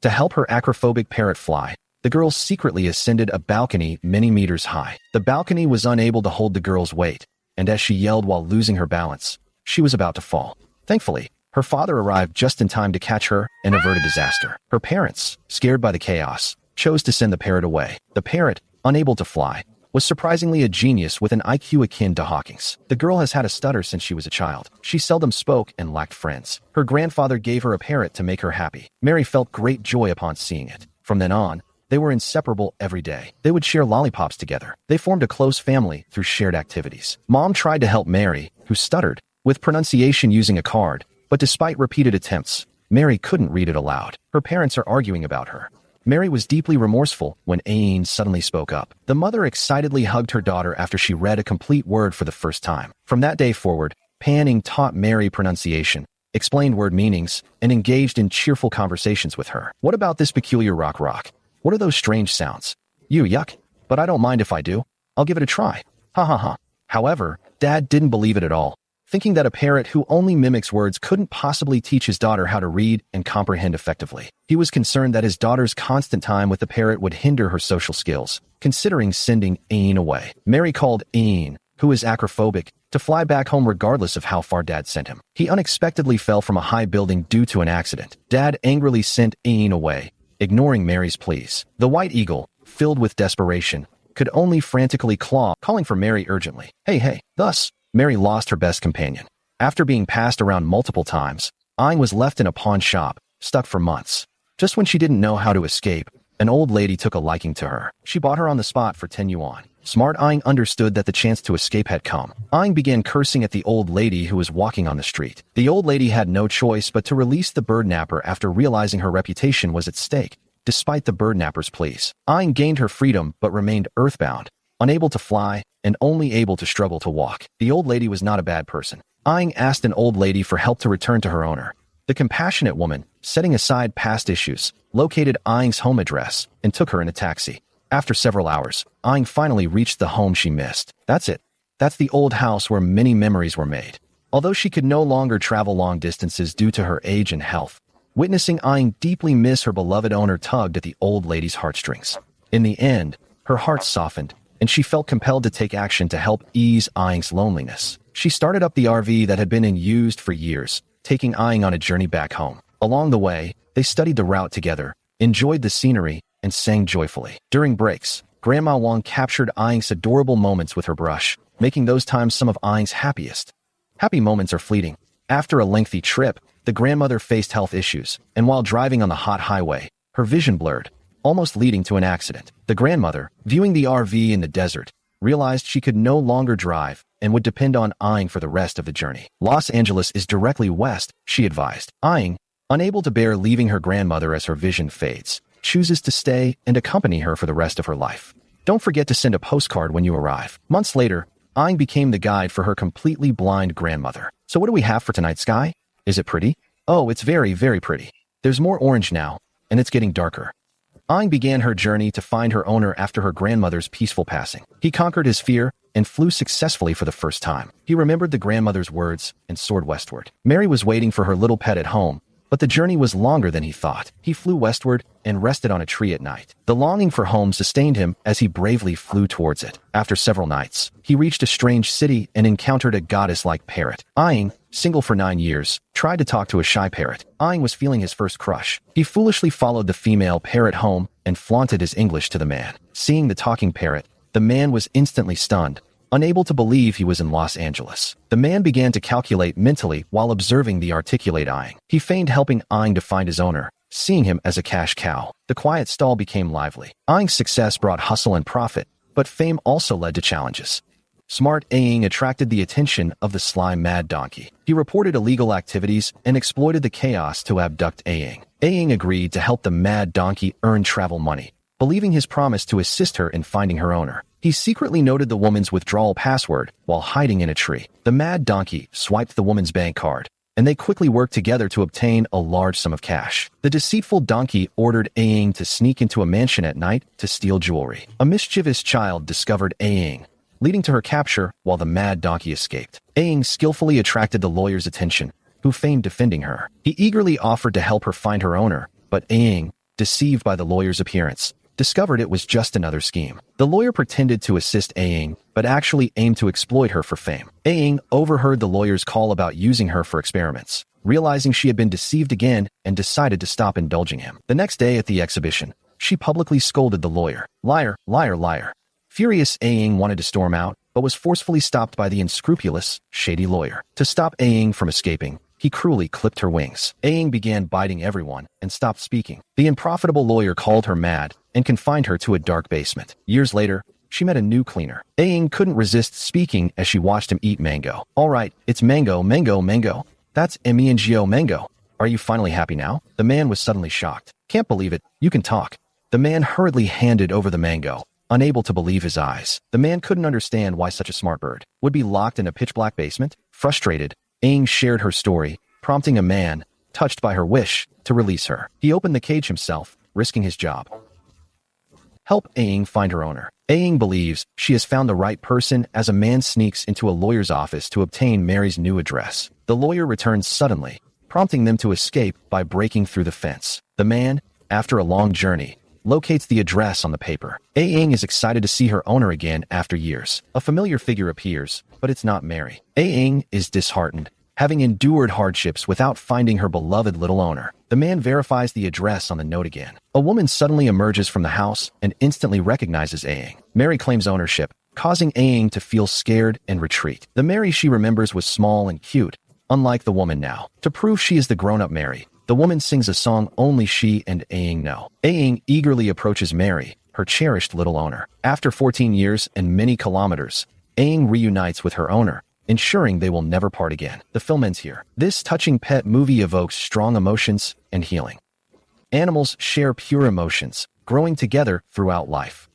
To help her acrophobic parrot fly, the girl secretly ascended a balcony many meters high. The balcony was unable to hold the girl's weight, and as she yelled while losing her balance, she was about to fall. Thankfully, her father arrived just in time to catch her and avert a disaster. Her parents, scared by the chaos, chose to send the parrot away. The parrot, unable to fly, was surprisingly a genius with an IQ akin to Hawking's. The girl has had a stutter since she was a child. She seldom spoke and lacked friends. Her grandfather gave her a parrot to make her happy. Mary felt great joy upon seeing it. From then on, they were inseparable every day. They would share lollipops together. They formed a close family through shared activities. Mom tried to help Mary, who stuttered, with pronunciation using a card, but despite repeated attempts, Mary couldn't read it aloud. Her parents are arguing about her. Mary was deeply remorseful when Aine suddenly spoke up. The mother excitedly hugged her daughter after she read a complete word for the first time. From that day forward, Panning taught Mary pronunciation, explained word meanings, and engaged in cheerful conversations with her. What about this peculiar rock? What are those strange sounds? Yuck. But I don't mind if I do. I'll give it a try. Ha ha ha. However, Dad didn't believe it at all, thinking that a parrot who only mimics words couldn't possibly teach his daughter how to read and comprehend effectively. He was concerned that his daughter's constant time with the parrot would hinder her social skills, considering sending Aine away. Mary called Aine, who is acrophobic, to fly back home regardless of how far Dad sent him. He unexpectedly fell from a high building due to an accident. Dad angrily sent Aine away, ignoring Mary's pleas. The white eagle, filled with desperation, could only frantically claw, calling for Mary urgently. Hey. Thus, Mary lost her best companion. After being passed around multiple times, Aine was left in a pawn shop, stuck for months. Just when she didn't know how to escape, an old lady took a liking to her. She bought her on the spot for 10 yuan. Smart Aine understood that the chance to escape had come. Aine began cursing at the old lady who was walking on the street. The old lady had no choice but to release the bird napper after realizing her reputation was at stake. Despite the bird napper's pleas, Aine gained her freedom but remained earthbound, unable to fly, and only able to struggle to walk. The old lady was not a bad person. Aine asked an old lady for help to return to her owner. The compassionate woman, setting aside past issues, located Aine's home address and took her in a taxi. After several hours, Aine finally reached the home she missed. That's it. That's the old house where many memories were made. Although she could no longer travel long distances due to her age and health, witnessing Aine deeply miss her beloved owner tugged at the old lady's heartstrings. In the end, her heart softened, and she felt compelled to take action to help ease Aine's loneliness. She started up the RV that had been unused for years, taking Aine on a journey back home. Along the way, they studied the route together, enjoyed the scenery, and sang joyfully. During breaks, Grandma Wang captured Aine's adorable moments with her brush, making those times some of Aine's happiest. Happy moments are fleeting. After a lengthy trip, the grandmother faced health issues, and while driving on the hot highway, her vision blurred, almost leading to an accident. The grandmother, viewing the RV in the desert, realized she could no longer drive and would depend on Aine for the rest of the journey. Los Angeles is directly west, she advised. Aine, unable to bear leaving her grandmother as her vision fades, chooses to stay and accompany her for the rest of her life. Don't forget to send a postcard when you arrive. Months later, Aine became the guide for her completely blind grandmother. So what do we have for tonight's sky? Is it pretty? Oh, it's very, very pretty. There's more orange now, and it's getting darker. Aine began her journey to find her owner after her grandmother's peaceful passing. He conquered his fear and flew successfully for the first time. He remembered the grandmother's words and soared westward. Mary was waiting for her little pet at home, but the journey was longer than he thought. He flew westward and rested on a tree at night. The longing for home sustained him as he bravely flew towards it. After several nights, he reached a strange city and encountered a goddess-like parrot. Aine, single for 9 years, tried to talk to a shy parrot. Aine was feeling his first crush. He foolishly followed the female parrot home and flaunted his English to the man. Seeing the talking parrot, the man was instantly stunned, unable to believe he was in Los Angeles. The man began to calculate mentally while observing the articulate Aine. He feigned helping Aine to find his owner, seeing him as a cash cow. The quiet stall became lively. Aine's success brought hustle and profit, but fame also led to challenges. Smart Aine attracted the attention of the sly mad donkey. He reported illegal activities and exploited the chaos to abduct Aine. Aine agreed to help the mad donkey earn travel money, believing his promise to assist her in finding her owner. He secretly noted the woman's withdrawal password while hiding in a tree. The mad donkey swiped the woman's bank card, and they quickly worked together to obtain a large sum of cash. The deceitful donkey ordered Aine to sneak into a mansion at night to steal jewelry. A mischievous child discovered Aine, leading to her capture while the mad donkey escaped. Aine skillfully attracted the lawyer's attention, who feigned defending her. He eagerly offered to help her find her owner, but Aine, deceived by the lawyer's appearance, discovered it was just another scheme. The lawyer pretended to assist Aang, but actually aimed to exploit her for fame. Aang overheard the lawyer's call about using her for experiments, realizing she had been deceived again and decided to stop indulging him. The next day at the exhibition, she publicly scolded the lawyer. Liar, liar, liar. Furious, Aang wanted to storm out, but was forcefully stopped by the unscrupulous, shady lawyer. To stop Aang from escaping, he cruelly clipped her wings. Aang began biting everyone and stopped speaking. The unprofitable lawyer called her mad and confined her to a dark basement. Years later, she met a new cleaner. Aang couldn't resist speaking as she watched him eat mango. All right, it's mango, mango, mango. That's M-E-N-G-O, mango. Are you finally happy now? The man was suddenly shocked. Can't believe it, you can talk. The man hurriedly handed over the mango, unable to believe his eyes. The man couldn't understand why such a smart bird would be locked in a pitch-black basement. Frustrated, Aang shared her story, prompting a man, touched by her wish, to release her. He opened the cage himself, risking his job. Help Aang find her owner. Aang believes she has found the right person as a man sneaks into a lawyer's office to obtain Mary's new address. The lawyer returns suddenly, prompting them to escape by breaking through the fence. The man, after a long journey, locates the address on the paper. Aang is excited to see her owner again after years. A familiar figure appears, but it's not Mary. Aang is disheartened, having endured hardships without finding her beloved little owner. The man verifies the address on the note again. A woman suddenly emerges from the house and instantly recognizes Aang. Mary claims ownership, causing Aang to feel scared and retreat. The Mary she remembers was small and cute, unlike the woman now. To prove she is the grown-up Mary, the woman sings a song only she and Aang know. Aang eagerly approaches Mary, her cherished little owner. After 14 years and many kilometers, Aang reunites with her owner, ensuring they will never part again. The film ends here. This touching pet movie evokes strong emotions and healing. Animals share pure emotions, growing together throughout life.